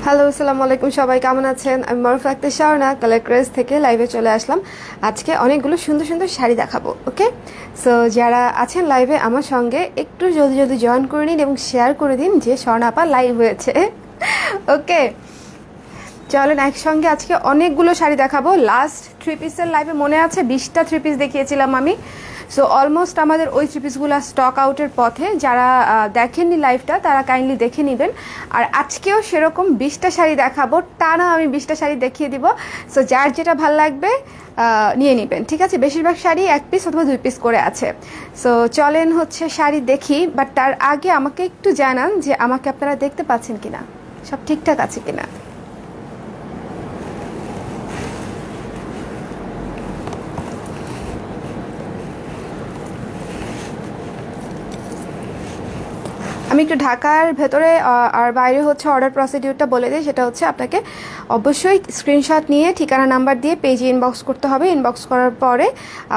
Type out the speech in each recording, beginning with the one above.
Hello, আসসালামু আলাইকুম। সবাই কেমন আছেন? আমি মারুফা আক্তার শাওনা কালার ক্রেজ থেকে লাইভে চলে আসলাম। আজকে অনেকগুলো সুন্দর সুন্দর শাড়ি দেখাবো। ওকে, সো যারা আছেন লাইভে আমার সঙ্গে একটু জলদি জলদি জয়েন করে নিন এবং শেয়ার করে দিন যে স্বর্ণা আপা লাইভ হয়েছে। ওকে, চলেন একসঙ্গে আজকে অনেকগুলো শাড়ি দেখাবো। লাস্ট থ্রি পিসের লাইভে মনে আছে 20টা থ্রি পিস দেখিয়েছিলাম আমি। সো অলমোস্ট আমাদের ওই থ্রি পিসগুলো স্টক আউটের পথে। যারা দেখেননি লাইভটা তারা কাইন্ডলি দেখে নেবেন। আর আজকেও সেরকম 20টা শাড়ি দেখাবো, টানা আমি 20টা শাড়ি দেখিয়ে দিব। সো যার যেটা ভাল লাগবে নিয়ে নেবেন, ঠিক আছে? বেশিরভাগ শাড়ি এক পিস অথবা 2 পিস করে আছে। সো চলেন হচ্ছে শাড়ি দেখি, বাট তার আগে আমাকে একটু জানান যে আমাকে আপনারা দেখতে পাচ্ছেন কিনা, সব ঠিকঠাক আছে কিনা। আমি একটু ঢাকার ভেতরে আর বাইরে হচ্ছে অর্ডার প্রসিডিউরটা বলে দিই। সেটা হচ্ছে আপনাকে অবশ্যই স্ক্রিনশট নিয়ে ঠিকানা নাম্বার দিয়ে পেজে ইনবক্স করতে হবে। ইনবক্স করার পরে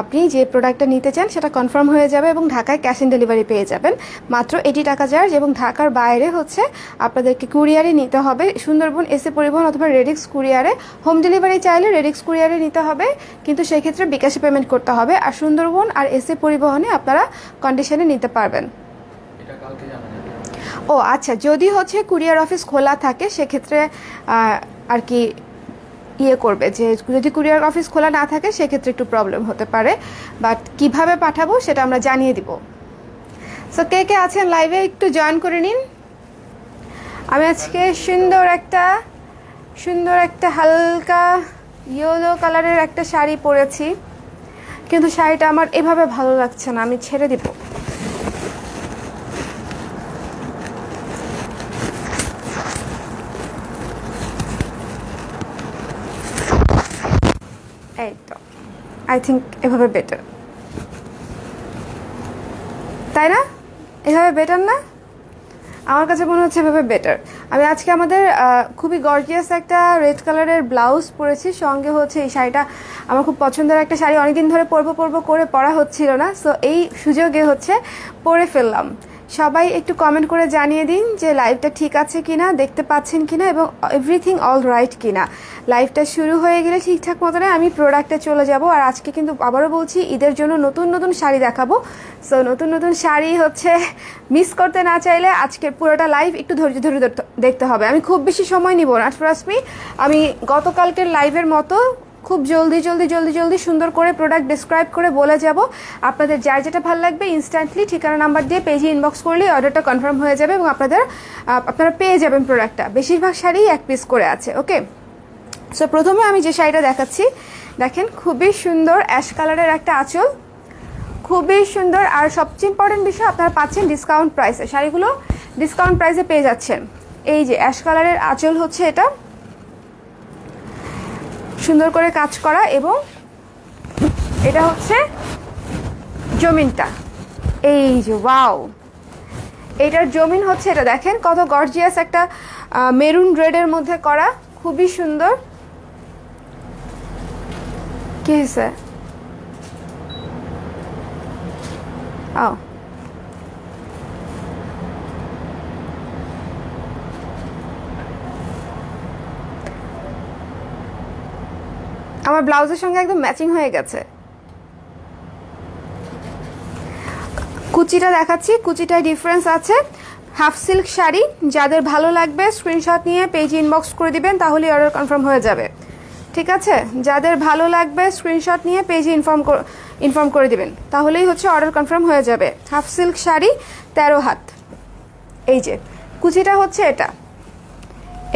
আপনি যে প্রোডাক্টটা নিতে চান সেটা কনফার্ম হয়ে যাবে এবং ঢাকায় ক্যাশ অন ডেলিভারি পেয়ে যাবেন। মাত্র 80 টাকা চার্জ, এবং ঢাকার বাইরে হচ্ছে আপনাদেরকে কুরিয়ারে নিতে হবে। সুন্দরবন এসএ পরিবহন অথবা রেডিক্স কুরিয়ারে। হোম ডেলিভারি চাইলে রেডিক্স কুরিয়ারে নিতে হবে, কিন্তু সেক্ষেত্রে বিকাশে পেমেন্ট করতে হবে। আর সুন্দরবন আর এসএ পরিবহনে আপনারা কন্ডিশনে নিতে পারবেন। ও আচ্ছা, যদি হচ্ছে কুরিয়ার অফিস খোলা থাকে সেক্ষেত্রে আর কি ইয়ে করবে, যে যদি কুরিয়ার অফিস খোলা না থাকে সেক্ষেত্রে একটু প্রবলেম হতে পারে, বাট কিভাবে পাঠাবো সেটা আমরা জানিয়ে দিব। সো কে কে আছেন লাইভে একটু জয়েন করে নিন। আমি আজকে সুন্দর একটা হালকা ইয়েলো কালারের একটা শাড়ি পরেছি, কিন্তু শাড়িটা আমার এভাবে ভালো লাগছে না, আমি ছেড়ে দিব। এই তো, আই থিঙ্ক এভাবে বেটার, তাই না? এভাবে বেটার না? আমার কাছে মনে হচ্ছে এভাবে বেটার। আমি আজকে আমাদের খুবই গর্জিয়াস একটা রেড কালারের ব্লাউজ পরেছি, সঙ্গে হচ্ছে এই শাড়িটা আমার খুব পছন্দের একটা শাড়ি, অনেকদিন ধরে পরবো করে পরা হচ্ছিল না। সো এই সুযোগে হচ্ছে পরে ফেললাম। সবাই একটু কমেন্ট করে জানিয়ে দিন যে লাইভটা ঠিক আছে কিনা, দেখতে পাচ্ছেন কিনা এবং এভরিথিং অল রাইট কিনা। লাইভটা শুরু হয়ে গেলে ঠিকঠাক মতনে আমি প্রোডাক্টে চলে যাব। আর আজকে কিন্তু আবারও বলছি, ঈদের জন্য নতুন নতুন শাড়ি দেখাবো। সো নতুন নতুন শাড়ি হচ্ছে মিস করতে না চাইলে আজকের পুরোটা লাইভ একটু ধৈর্য ধরে দেখতে হবে। আমি খুব বেশি সময় নিব না, ট্রাস্ট মি। আমি গতকালকের লাইভের মতো খুব জলদি সুন্দর করে প্রোডাক্ট ডিসক্রাইব করে বলে যাব। আপনাদের যার যেটা ভালো লাগবে ইনস্ট্যান্টলি ঠিকানা নাম্বার দিয়ে পেজে ইনবক্স করলেই অর্ডারটা কনফার্ম হয়ে যাবে এবং আপনারা পেয়ে যাবেন প্রোডাক্টটা। বেশিরভাগ শাড়ি এক পিস করে আছে। ওকে, সো প্রথমে আমি যে শাড়িটা দেখাচ্ছি, দেখেন খুবই সুন্দর অ্যাশ কালারের একটা আঁচল, খুবই সুন্দর। আর সবচেয়ে ইম্পর্টেন্ট বিষয়, আপনারা পাচ্ছেন ডিসকাউন্ট প্রাইসে, শাড়িগুলো ডিসকাউন্ট প্রাইসে পেয়ে যাচ্ছেন। এই যে অ্যাশ কালারের আঁচল হচ্ছে এটা, সুন্দর করে কাজ করা, এবং এটা হচ্ছে জমিনটা। এই যে ওয়াও, এইটার জমিন হচ্ছে এটা, দেখেন কত গর্জিয়াস একটা মেরুন রেডের মধ্যে করা, খুবই সুন্দর। কি হয়েছে? ও আমার ব্লাউজের সঙ্গে একদম ম্যাচিং হয়ে গেছে। কুচিটা দেখাচ্ছি, কুচিটায় ডিফারেন্স আছে। হাফ সিল্ক শাড়ি, যাদের ভালো লাগবে স্ক্রিনশট নিয়ে পেজে ইনবক্স করে দিবেন, তাহলেই অর্ডার কনফার্ম হয়ে যাবে। ঠিক আছে, যাদের ভালো লাগবে স্ক্রিনশট নিয়ে পেজে ইনফর্ম করে দিবেন, তাহলেই হচ্ছে অর্ডার কনফার্ম হয়ে যাবে। হাফ সিল্ক শাড়ি, 13 হাত। এই যে কুচিটা হচ্ছে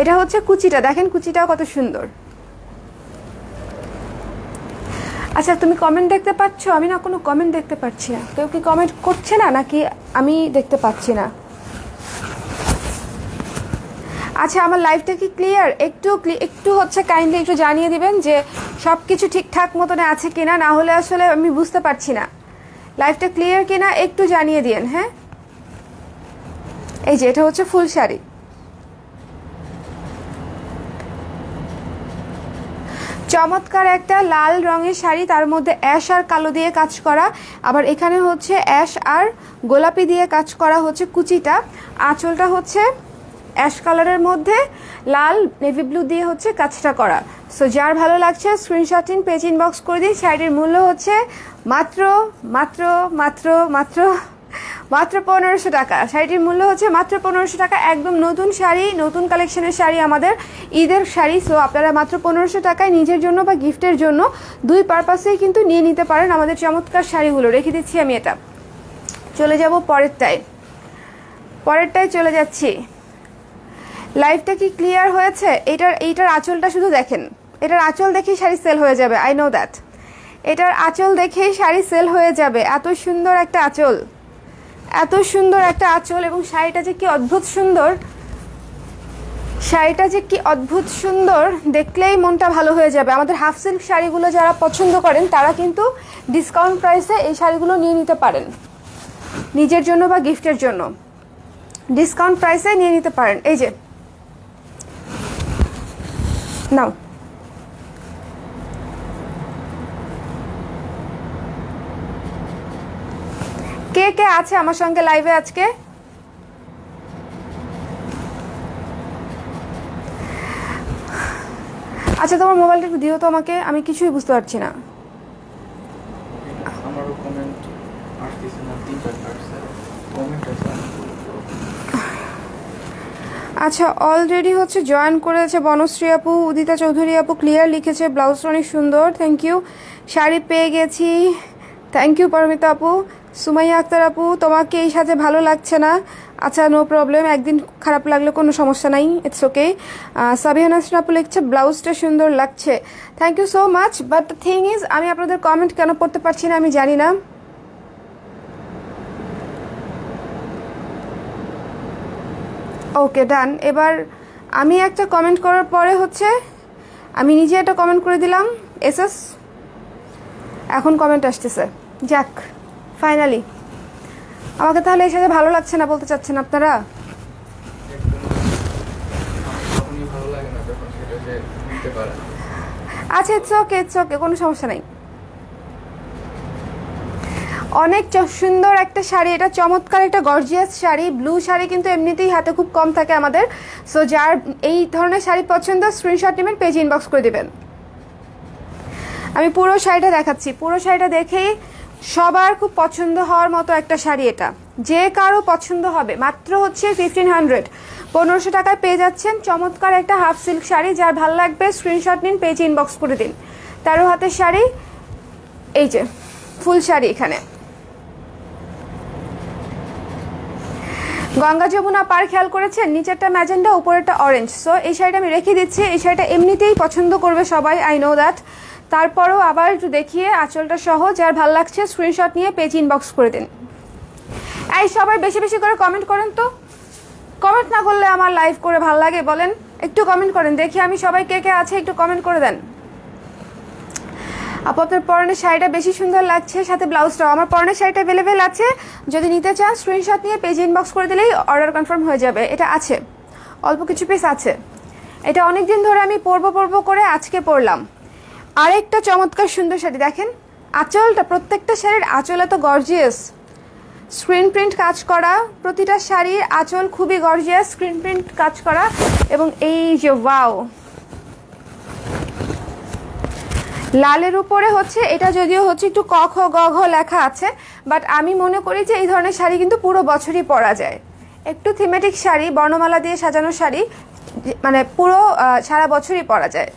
এটা হচ্ছে কুচিটা, দেখেন কুচিটাও কত সুন্দর। আচ্ছা, তুমি কমেন্ট দেখতে পাচ্ছ? আমি না কোনো কমেন্ট দেখতে পাচ্ছি না। কেউ কি কমেন্ট করছে না, নাকি আমি দেখতে পাচ্ছি না? আচ্ছা, আমার লাইভটা কি ক্লিয়ার? একটু হচ্ছে কাইন্ডলি একটু জানিয়ে দিবেন যে সব কিছু ঠিকঠাক মতনে আছে কিনা, না হলে আসলে আমি বুঝতে পারছি না লাইভটা ক্লিয়ার কিনা, একটু জানিয়ে দিন। হ্যাঁ, এই যে এটা হচ্ছে ফুল শাড়ি, চমৎকার একটা লাল রঙের শাড়ি, তার মধ্যে অ্যাশ আর কালো দিয়ে কাজ করা, আবার এখানে হচ্ছে অ্যাশ আর গোলাপি দিয়ে কাজ করা হচ্ছে কুচিটা। আঁচলটা হচ্ছে অ্যাশ কালারের মধ্যে লাল নেভি ব্লু দিয়ে হচ্ছে কাজটা করা। সো যার ভালো লাগছে স্ক্রিনশট নিন, পেজ ইনবক্স করে দিন। শাড়ির মূল্য হচ্ছে মাত্র মাত্র মাত্র মাত্র মাত্র 1500 টাকা। শাড়িটির মূল্য হচ্ছে মাত্র 1500 টাকা। একদম নতুন শাড়ি, নতুন কালেকশনের শাড়ি, আমাদের ঈদের শাড়ি। সো আপনারা মাত্র 1500 টাকায় নিজের জন্য বা গিফটের জন্য দুই পারপাসেই কিন্তু নিয়ে নিতে পারেন আমাদের চমৎকার শাড়িগুলো। রেখে দিচ্ছি আমি এটা। চলে যাব পরেরটায় চলে যাচ্ছি। লাইভটা কি ক্লিয়ার হয়েছে? এইটার আঁচলটা শুধু দেখেন, এটার আঁচল দেখেই শাড়ি সেল হয়ে যাবে। আই নো দ্যাট, এটার আঁচল দেখেই শাড়ি সেল হয়ে যাবে। এত সুন্দর একটা আঁচল, এত সুন্দর একটা আঁচল, এবং শাড়িটা যে কি অদ্ভুত সুন্দর, শাড়িটা যে কি অদ্ভুত সুন্দর, দেখলেই মনটা ভালো হয়ে যাবে। আমাদের হাফ সিল্ক শাড়িগুলো যারা পছন্দ করেন তারা কিন্তু ডিসকাউন্ট প্রাইসে এই শাড়িগুলো নিয়ে নিতে পারেন নিজের জন্য বা গিফটের জন্য। ডিসকাউন্ট প্রাইসে নিয়ে নিতে পারেন। এই যে নাও, কে কে আছে আমার সঙ্গে লাইভে আজকে? আচ্ছা, তোমার মোবাইলটা একটু দিও তো আমাকে, আমি কিছুই বুঝতে পারছি না। আমারও কমেন্ট আসতেছে না, তিনটা কাটছে কমেন্ট আছে। আচ্ছা, অলরেডি হচ্ছে জয়েন করেছে বনশ্রী আপু, উদিতা চৌধুরী আপু ক্লিয়ার লিখেছে, ব্লাউজটা অনেক সুন্দর, থ্যাংক ইউ। শাড়ি পেয়ে গেছি, থ্যাংক ইউ পারমিতা আপু। সুমাইয়া আক্তার আপু, তোমাকে এই সাজে ভালো লাগছে না, আচ্ছা নো প্রবলেম, একদিন খারাপ লাগলে কোনো সমস্যা নাই, ইটস ওকে। সাবিহা নাসরিন আপু লিখছে ব্লাউজটা সুন্দর লাগছে, thank you so much. But the thing is, আমি আপনাদের কমেন্ট কেন পড়তে পারছি না আমি জানি না। ওকে ডান। এবার আমি একটা কমেন্ট করার পরে হচ্ছে আমি নিজে একটা কমেন্ট করে দিলাম এসএস, এখন কমেন্ট আসতেছে। যাক, ফাইনালি আমাকে তাহলে এই সাথে ভালো লাগছে না বলতে চাচ্ছেন আপনারা? যখনই ভালো লাগে না তখন সেটা যে নিতে পারে। আচ্ছা, ইটস ওকে, ইটস ওকে, কোনো সমস্যা নাই। অনেক সুন্দর একটা শাড়ি, এটা চমৎকার একটা গর্জিয়াস শাড়ি। ব্লু শাড়ি কিন্তু এমনিতেই হাতে খুব কম থাকে আমাদের। সো যার এই ধরনের শাড়ি পছন্দ স্ক্রিনশট নেবেন, পেজ ইনবক্স করে দেবেন। আমি পুরো শাড়িটা দেখাচ্ছি, পুরো শাড়িটা দেখেই সবার খুব পছন্দ হওয়ার মতো একটা শাড়ি, এটা যে কারো পছন্দ হবে। মাত্র হচ্ছে 1500, 1500 টাকায় পেয়ে যাচ্ছেন চমৎকার একটা হাফ সিল্ক শাড়ি। যার ভালো লাগবে স্ক্রিনশট নিন, পেজ ইনবক্স করে দিন। 13 হাতের শাড়ি, এই যে ফুল শাড়ি, এখানে গঙ্গা যমুনা পার খেয়াল করেছেন, নিচেরটা ম্যাজেন্ডা, উপরেরটা অরেঞ্জ। সো এই শাড়িটা আমি রেখে দিচ্ছি, এই শাড়িটা এমনিতেই পছন্দ করবে সবাই, আই নো দ্যাট। তারপরেও আবার একটু দেখিয়ে আঁচলটা সহ যার ভালো লাগছে স্ক্রিনশট নিয়ে পেজ ইনবক্স করে দিন। এই সবাই বেশি বেশি করে কমেন্ট করেন তো, কমেন্ট না করলে আমার লাইভ করে ভালো লাগে বলেন? একটু কমেন্ট করেন দেখি আমি সবাই কে কে আছে, একটু কমেন্ট করে দেন। আপু আপনার পরনের শাড়িটা বেশি সুন্দর লাগছে, সাথে ব্লাউজটাও। আমার পরনের শাড়িটা অ্যাভেলেবেল আছে, যদি নিতে চান স্ক্রিনশট নিয়ে পেজ ইনবক্স করে দিলেই অর্ডার কনফার্ম হয়ে যাবে। এটা আছে, অল্প কিছু পিস আছে। এটা অনেক দিন ধরে আমি পরবো করে আজকে পরলাম। আরেকটা চমৎকার সুন্দর শাড়ি দেখেন, আঁচলটা, প্রত্যেকটা শাড়ির আঁচল এত গর্জিয়াস, স্ক্রিন প্রিন্ট কাজ করা, প্রতিটা শাড়ির আঁচল খুবই গর্জিয়াস, স্ক্রিন প্রিন্ট কাজ করা। এবং এই যে ওয়াও, লালের উপরে হচ্ছে, এটা যদিও হচ্ছে একটু ক খ গ ঘ লেখা আছে, বাট আমি মনে করি যে এই ধরনের শাড়ি কিন্তু পুরো বছরই পরা যায়। একটু থিমেটিক শাড়ি, বর্ণমালা দিয়ে সাজানো শাড়ি, মানে পুরো সারা বছরই পরা যায়।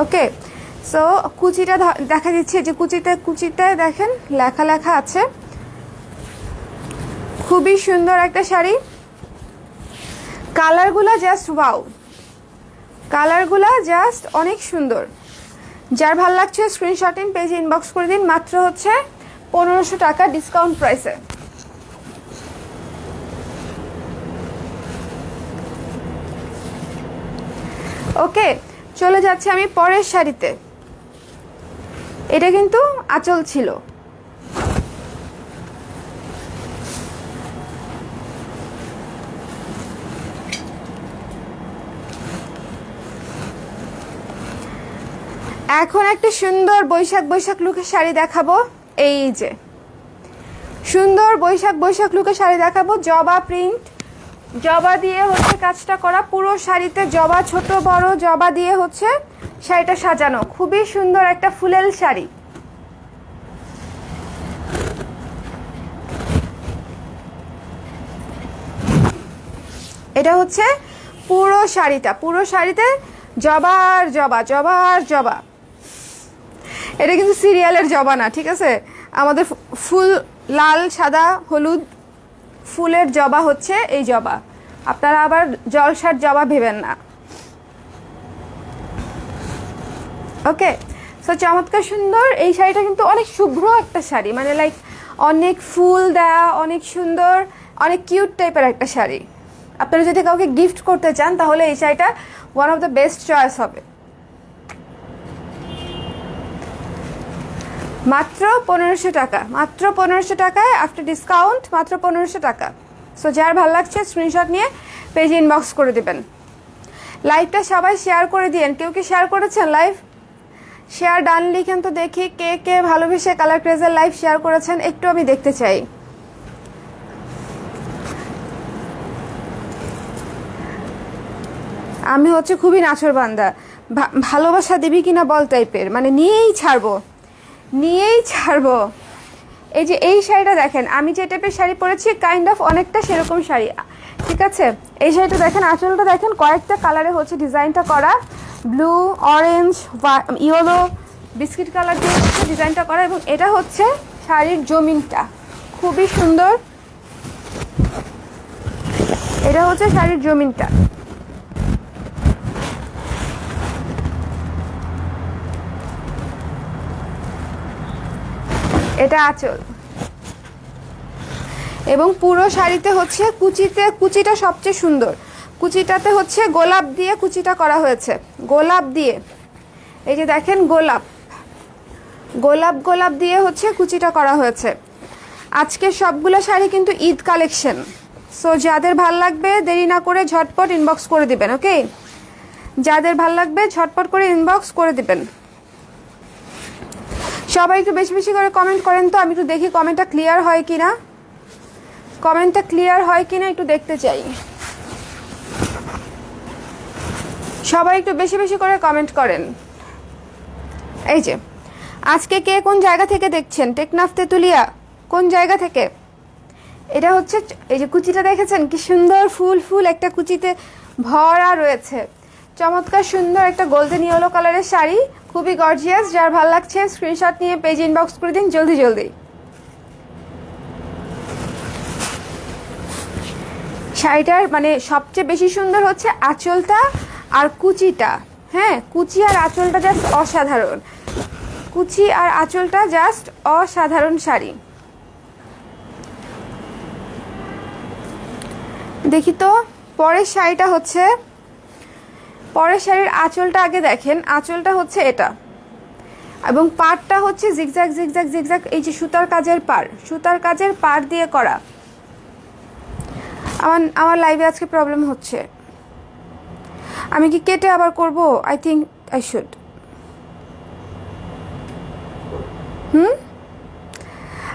ওকে, সো কুচিটা দেখা দিচ্ছে, যে কুচিতে দেখেন লেখা আছে। খুবই সুন্দর একটা শাড়ি, কালারগুলো জাস্ট ওয়াও, কালারগুলো জাস্ট অনেক সুন্দর। যার ভাল লাগছে স্ক্রিনশট নিন, পেজে ইনবক্স করে দিন। মাত্র হচ্ছে 1500 টাকা ডিসকাউন্ট প্রাইসে। ওকে, চলে যাচ্ছে আমি পরের শাড়িতে। এটা কিন্তু আঁচল ছিল, এখন একটা সুন্দর বৈশাখ লুকের শাড়ি দেখাবো। এই যে সুন্দর বৈশাখ বৈশাখ লুকে শাড়ি দেখাবো। জবা প্রিন্ট, জবা দিয়ে হচ্ছে কাজটা করা, পুরো শাড়িতে জবা, ছোট বড় জবা দিয়ে হচ্ছে শাড়িটা সাজানো। খুবই সুন্দর একটা ফুলেল শাড়ি। এটা হচ্ছে পুরো শাড়িটা, পুরো শাড়িতে জবা আর জবা, জবা আর জবা। এটা কিন্তু সিরিয়ালের জবা না, ঠিক আছে? আমাদের ফুল লাল সাদা হলুদ ফুলের জবা হচ্ছে এই জবা। আপনারা আবার জলসার জবা ভেবেন না। ওকে, সো চমৎকার সুন্দর এই শাড়িটা কিন্তু অনেক শুভ্র একটা শাড়ি, মানে লাইক অনেক ফুল দেয়া, অনেক সুন্দর, অনেক কিউট টাইপের একটা শাড়ি। আপনারা যদি কাউকে গিফট করতে চান তাহলে এই শাড়িটা one of the best choice হবে। মাত্র 1500 টাকা, মাত্র 1500 টাকায় আফটার ডিসকাউন্ট, মাত্র 1500 টাকা। সো যার ভালো লাগছে স্ক্রিনশট নিয়ে পেজে ইনবক্স করে দেবেন। লাইভটা সবাই শেয়ার করে দিয়েন। কেউ কি শেয়ার করেছেন লাইভ? শেয়ার ডান লিখেন তো দেখি কে কে ভালোবেসে কালার ক্রেজের লাইভ শেয়ার করেছেন, একটু আমি দেখতে চাই। আমি হচ্ছে খুবই নাছোড়বান্দা, ভালোবাসা দিবি কিনা বল টাইপের, মানে নিয়েই ছাড়বো, নিয়েই ছাড়বো। এই যে এই শাড়িটা দেখেন, আমি যে টাইপের শাড়ি পরেছি কাইন্ড অফ অনেকটা সেরকম শাড়ি, ঠিক আছে? এই শাড়িটা দেখেন, আঁচলটা দেখেন, কয়েকটা কালারে হচ্ছে ডিজাইনটা করা, blue, orange, yellow, biscuit colour দিয়ে হচ্ছে ডিজাইনটা করা। এবং এটা হচ্ছে শাড়ির জমিনটা, খুবই সুন্দর। এটা হচ্ছে শাড়ির জমিনটা। এটা আঁচল, এবং পুরো শাড়িতে হচ্ছে কুচিটা সবচেয়ে সুন্দর। কুচিটাতে হচ্ছে গোলাপ দিয়ে কুচিটা করা হয়েছে, গোলাপ দিয়ে। এই যে দেখেন গোলাপ গোলাপ গোলাপ দিয়ে হচ্ছে কুচিটা করা হয়েছে। আজকের সবগুলো শাড়ি কিন্তু ঈদ কালেকশন। সো যাদের ভাল লাগবে দেরি না করে ঝটপট ইনবক্স করে দিবেন। ওকে, যাদের ভাল লাগবে ঝটপট করে ইনবক্স করে দিবেন। সবাই একটু বেশি বেশি করে কমেন্ট করেন তো, আমি একটু দেখি কমেন্টটা ক্লিয়ার হয় কিনা, কমেন্টটা ক্লিয়ার হয় কিনা একটু দেখতে চাই। সবাই একটু বেশি বেশি করে কমেন্ট করেন। এই যে আজকে কে কোন জায়গা থেকে দেখছেন? টেকনাফ, তেতুলিয়া, কোন জায়গা থেকে? এটা হচ্ছে এই যে কুচিটা দেখেছেন কি সুন্দর, ফুল ফুল একটা কুচিতে ভরা রয়েছে। চমৎকার সুন্দর একটা গোল্ডেন ইয়েলো কালারের শাড়ি, খুবই গর্জিয়াস। যার ভালো লাগছে স্ক্রিনশট নিয়ে পেজ ইনবক্স করে দিন জলদি জলদি। শাড়িটার মানে সবচেয়ে বেশি সুন্দর হচ্ছে আঁচলটা আর কুচিটা। হ্যাঁ, কুচি আর আঁচলটা জাস্ট অসাধারণ, কুচি আর আঁচলটা জাস্ট অসাধারণ শাড়ি। দেখি তো পরের শাড়িটা হচ্ছে, পরের শাড়ির আঁচলটা আগে দেখেন। আঁচলটা হচ্ছে এটা, এবং পাড়টা হচ্ছে জিগজ্যাগ জিগজ্যাগ জিগজ্যাগ, এই যে সুতার কাজের পাড়, সুতার কাজের পাড় দিয়ে করা। আমার লাইভে আজকে প্রবলেম হচ্ছে, আমি কি কেটে আবার করব? I think I should.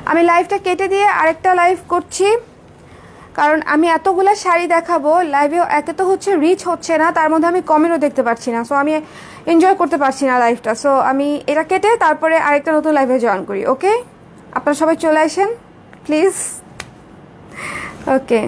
আমি লাইভটা কেটে দিয়ে আরেকটা লাইভ করছি, কারণ আমি এতগুলো শাড়ি দেখাবো লাইভেও, একে তো হচ্ছে রিচ হচ্ছে না, তার মধ্যে আমি কমেন্টও দেখতে পাচ্ছি না। সো আমি এনজয় করতে পারছি না লাইভটা। সো আমি এটা কেটে তারপরে আরেকটা নতুন লাইভে জয়েন করি। ওকে, আপনারা সবাই চলে আসেন প্লিজ। ওকে।